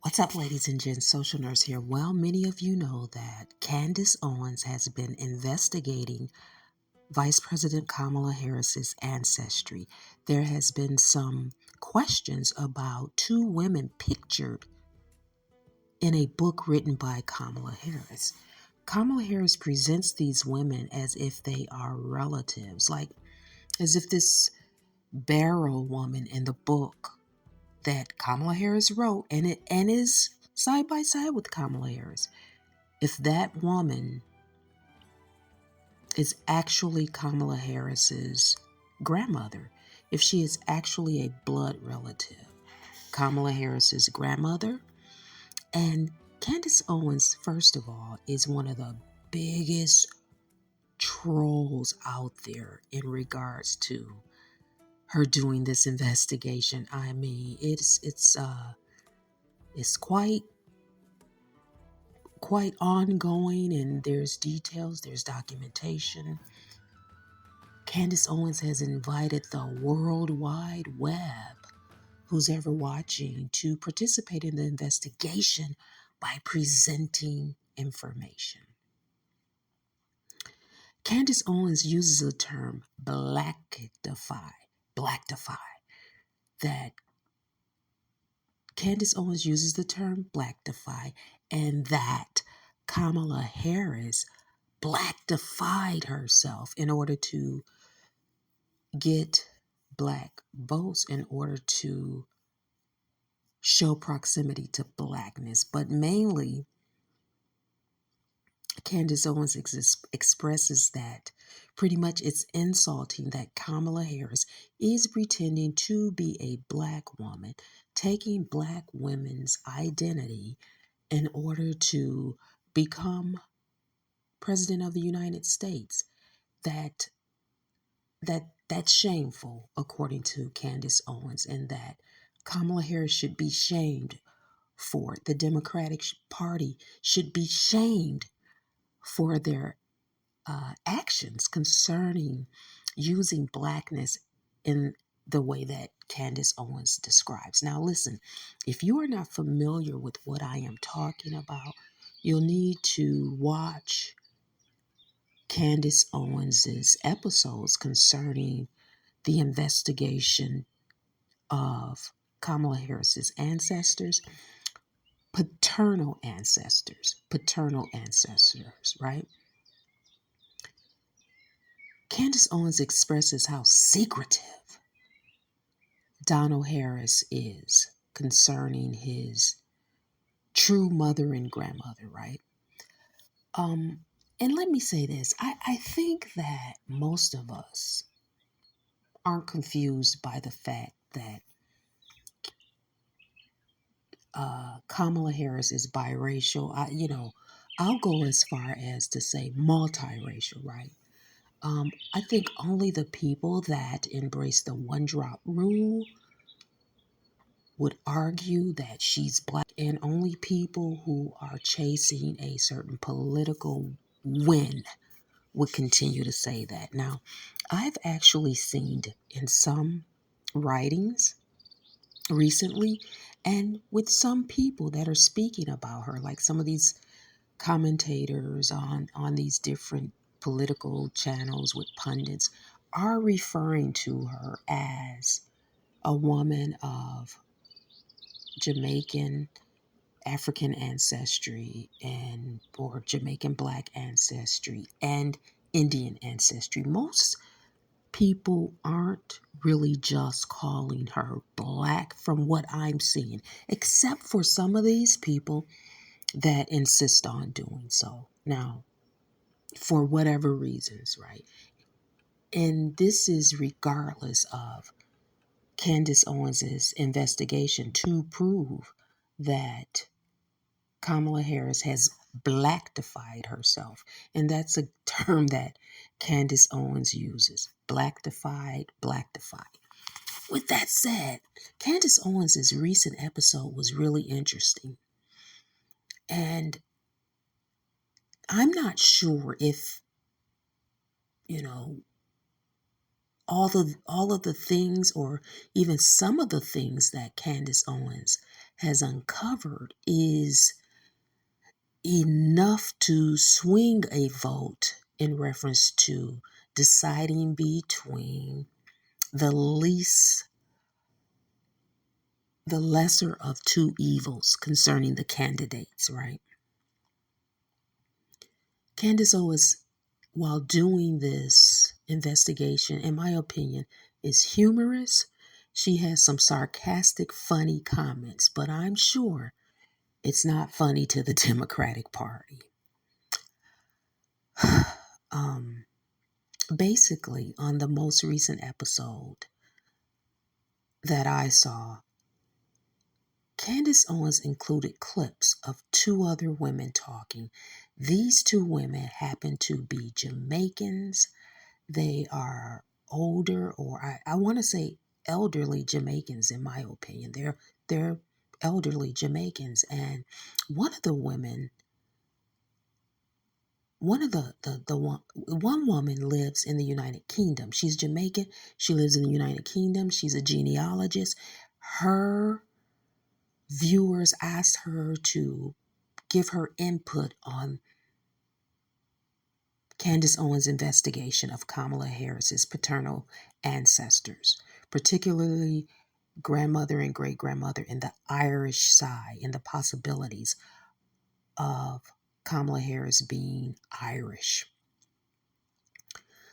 What's up, ladies and gents? Social Nurse here. Well, many of you know that Candace Owens has been investigating Vice President Kamala Harris's ancestry. There has been some questions about two women pictured in a book written by Kamala Harris. Kamala Harris presents these women as if they are relatives, like as if this Barrow woman in the book that Kamala Harris wrote and is side by side with Kamala Harris. If that woman is actually Kamala Harris's grandmother, if she is actually a blood relative, Kamala Harris's grandmother. And Candace Owens, first of all, is one of the biggest trolls out there in regards to her doing this investigation. I mean, it's quite ongoing, and there's details, there's documentation. Candace Owens has invited the World Wide Web, who's ever watching, to participate in the investigation by presenting information. Candace Owens uses the term blackify, that Candace Owens uses the term blackify, and that Kamala Harris blackified herself in order to get black votes, in order to show proximity to blackness. But mainly, Candace Owens expresses that pretty much it's insulting that Kamala Harris is pretending to be a black woman, taking black women's identity in order to become president of the United States. That's shameful, according to Candace Owens, and that Kamala Harris should be shamed for it. The Democratic Party should be shamed for their actions concerning using blackness in the way that Candace Owens describes. Now, listen, if you are not familiar with what I am talking about, you'll need to watch Candace Owens's episodes concerning the investigation of Kamala Harris's ancestors, paternal ancestors, right? Candace Owens expresses how secretive Donald Harris is concerning his true mother and grandmother, right? And let me say this. I think that most of us aren't confused by the fact that Kamala Harris is biracial. I'll go as far as to say multiracial, right? I think only the people that embrace the one drop rule would argue that she's black, and only people who are chasing a certain political win would continue to say that. Now, I've actually seen in some writings recently, and with some people that are speaking about her, like some of these commentators on these different political channels with pundits, are referring to her as a woman of Jamaican African ancestry and or Jamaican black ancestry and Indian ancestry. Most people aren't really just calling her black from what I'm seeing, except for some of these people that insist on doing so. Now, for whatever reasons, right? And this is regardless of Candace Owens's investigation to prove that Kamala Harris has blackified herself. And that's a term that Candace Owens uses. Blackified. With that said, Candace Owens' recent episode was really interesting. And I'm not sure if, you know, all of the things, or even some of the things that Candace Owens has uncovered, is enough to swing a vote in reference to deciding between the lesser of two evils concerning the candidates, right? Candace Owens, while doing this investigation, in my opinion, is humorous. She has some sarcastic, funny comments, but I'm sure it's not funny to the Democratic Party. um, Basically, on the most recent episode that I saw, Candace Owens included clips of two other women talking. These two women happen to be Jamaicans. They are older, or I want to say elderly Jamaicans, in my opinion. They're elderly Jamaicans. And one of the women, one of the one woman lives in the United Kingdom. She's Jamaican. She lives in the United Kingdom. She's a genealogist. Her viewers asked her to give her input on Candace Owens' investigation of Kamala Harris's paternal ancestors, particularly grandmother and great grandmother in the Irish side, and the possibilities of Kamala Harris being Irish.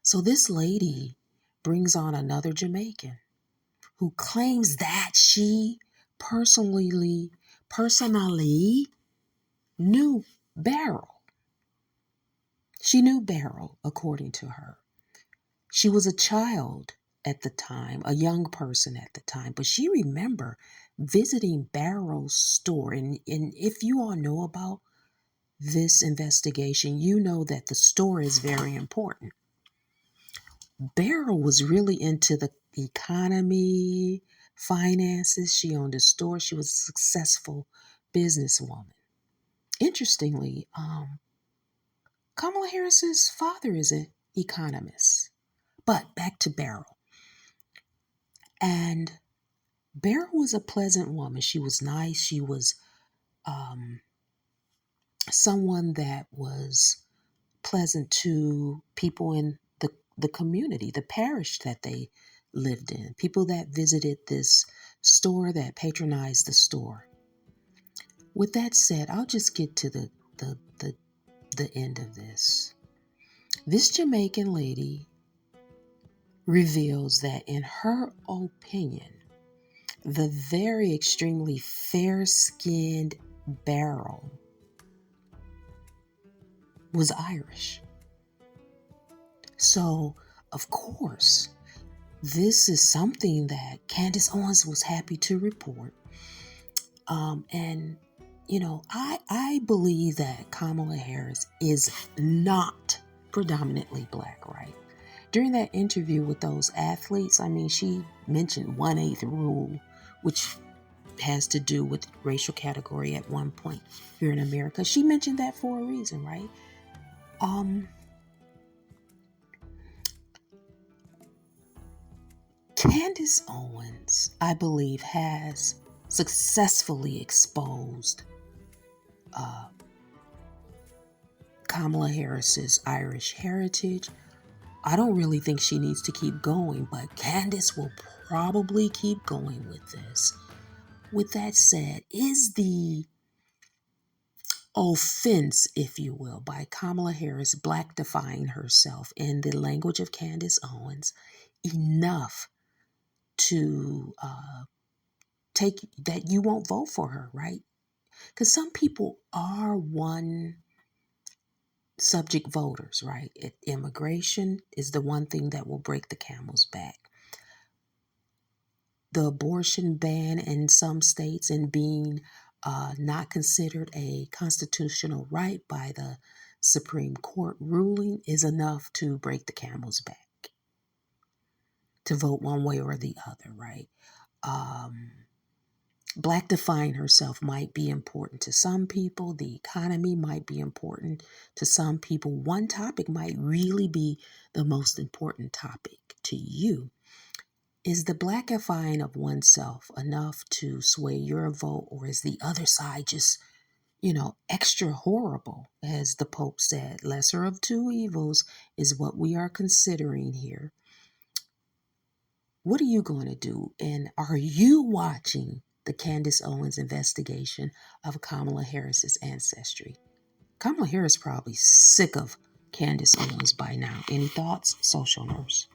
So this lady brings on another Jamaican who claims that she personally knew Beryl. She knew Beryl, according to her. She was a child at the time, a young person at the time, but she remember visiting Beryl's store. And if you all know about this investigation, you know that the store is very important. Beryl was really into the economy, finances. She owned a store. She was a successful businesswoman. Interestingly, Kamala Harris's father is an economist. But back to Beryl. And Beryl was a pleasant woman. She was nice. She was someone that was pleasant to people in the community, the parish that they lived in, people that visited this store, that patronized the store. With that said, I'll just get to the end of this. This Jamaican lady reveals that, in her opinion, the very extremely fair-skinned Beryl was Irish. So, of course, this is something that Candace Owens was happy to report. And, I believe that Kamala Harris is not predominantly black, right? During that interview with those athletes, she mentioned 1/8 rule, which has to do with racial category at one point here in America. She mentioned that for a reason, right? Candace Owens, I believe, has successfully exposed Kamala Harris's Irish heritage. I don't really think she needs to keep going, but Candace will probably keep going with this. With that said, is the offense, if you will, by Kamala Harris black-defying herself in the language of Candace Owens enough to take that you won't vote for her, right? Because some people are one subject voters, right? Immigration is the one thing that will break the camel's back. The abortion ban in some states and being not considered a constitutional right by the Supreme Court ruling is enough to break the camel's back, to vote one way or the other, right? Black herself might be important to some people. The economy might be important to some people. One topic might really be the most important topic to you. Is the Blackifying of oneself enough to sway your vote, or is the other side just, extra horrible? As the Pope said, lesser of two evils is what we are considering here. What are you going to do? And are you watching the Candace Owens investigation of Kamala Harris's ancestry? Kamala Harris probably sick of Candace Owens by now. Any thoughts? Social Nurse.